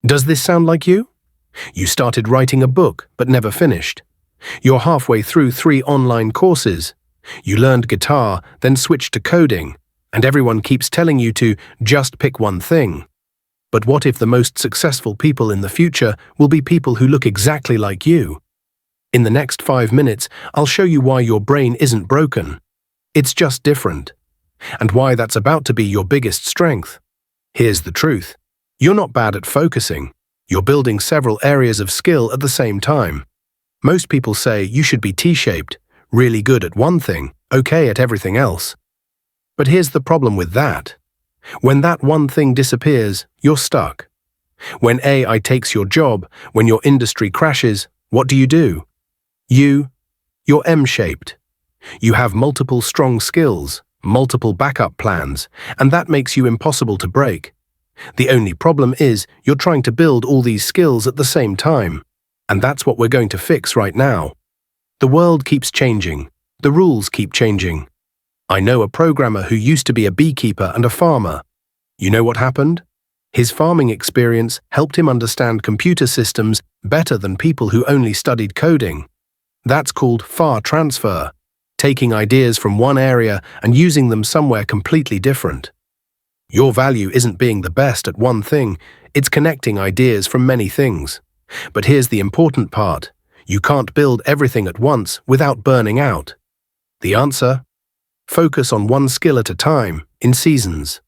Does this sound like you? You started writing a book but never finished. You're halfway through 3 online courses. You learned guitar, then switched to coding, and everyone keeps telling you to just pick one thing. But what if the most successful people in the future will be people who look exactly like you? In the next 5 minutes, I'll show you why your brain isn't broken. It's just different. And why that's about to be your biggest strength. Here's the truth. You're not bad at focusing. You're building several areas of skill at the same time. Most people say you should be T-shaped, really good at one thing, okay at everything else. But here's the problem with that. When that one thing disappears, you're stuck. When AI takes your job, when your industry crashes, what do? You're M-shaped. You have multiple strong skills, multiple backup plans, and that makes you impossible to break. The only problem is you're trying to build all these skills at the same time. And that's what we're going to fix right now. The world keeps changing. The rules keep changing. I know a programmer who used to be a beekeeper and a farmer. You know what happened? His farming experience helped him understand computer systems better than people who only studied coding. That's called FAR transfer, taking ideas from one area and using them somewhere completely different. Your value isn't being the best at one thing, it's connecting ideas from many things. But here's the important part. You can't build everything at once without burning out. The answer? Focus on one skill at a time, in seasons.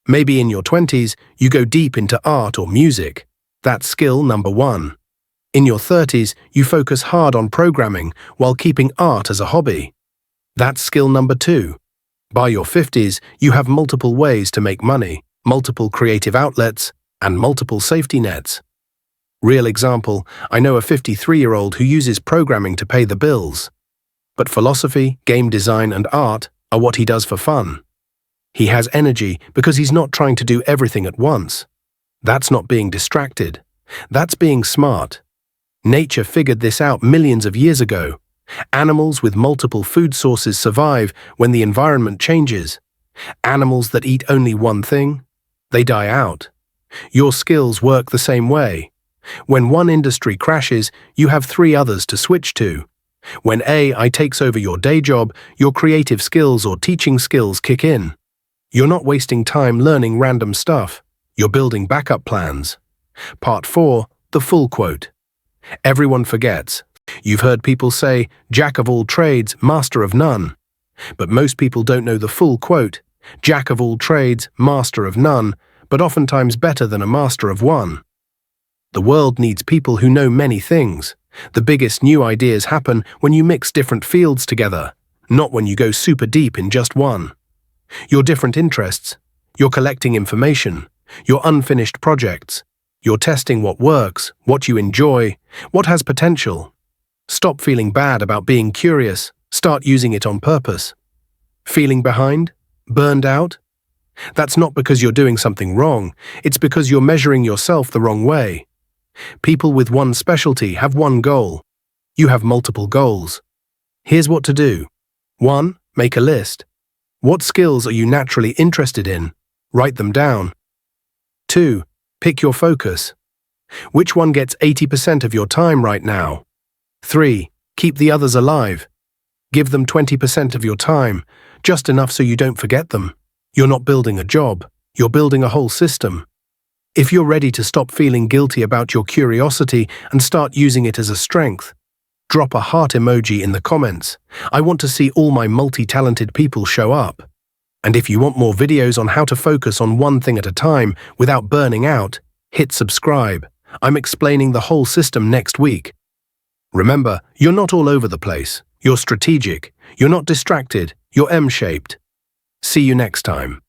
Maybe in your 20s, you go deep into art or music. That's skill number 1. In your 30s, you focus hard on programming while keeping art as a hobby. That's skill number 2. By your 50s, you have multiple ways to make money, multiple creative outlets, and multiple safety nets. Real example, I know a 53-year-old who uses programming to pay the bills. But philosophy, game design, and art are what he does for fun. He has energy because he's not trying to do everything at once. That's not being distracted. That's being smart. Nature figured this out millions of years ago. Animals with multiple food sources survive when the environment changes. Animals that eat only one thing, they die out. Your skills work the same way. When one industry crashes, you have 3 others to switch to. When AI takes over your day job, your creative skills or teaching skills kick in. You're not wasting time learning random stuff. You're building backup plans. Part 4, the full quote. Everyone forgets. You've heard people say, "Jack of all trades, master of none." But most people don't know the full quote. Jack of all trades, master of none, but oftentimes better than a master of one. The world needs people who know many things. The biggest new ideas happen when you mix different fields together, not when you go super deep in just one. Your different interests, you're collecting information, your unfinished projects, you're testing what works, what you enjoy, what has potential. Stop feeling bad about being curious, start using it on purpose. Feeling behind? Burned out? That's not because you're doing something wrong, it's because you're measuring yourself the wrong way. People with one specialty have one goal. You have multiple goals. Here's what to do. 1. Make a list. What skills are you naturally interested in? Write them down. 2. Pick your focus. Which one gets 80% of your time right now? 3. Keep the others alive. Give them 20% of your time, just enough so you don't forget them. You're not building a job, you're building a whole system. If you're ready to stop feeling guilty about your curiosity and start using it as a strength, drop a heart emoji in the comments. I want to see all my multi-talented people show up. And if you want more videos on how to focus on one thing at a time without burning out, hit subscribe. I'm explaining the whole system next week. Remember, you're not all over the place. You're strategic. You're not distracted. You're M-shaped. See you next time.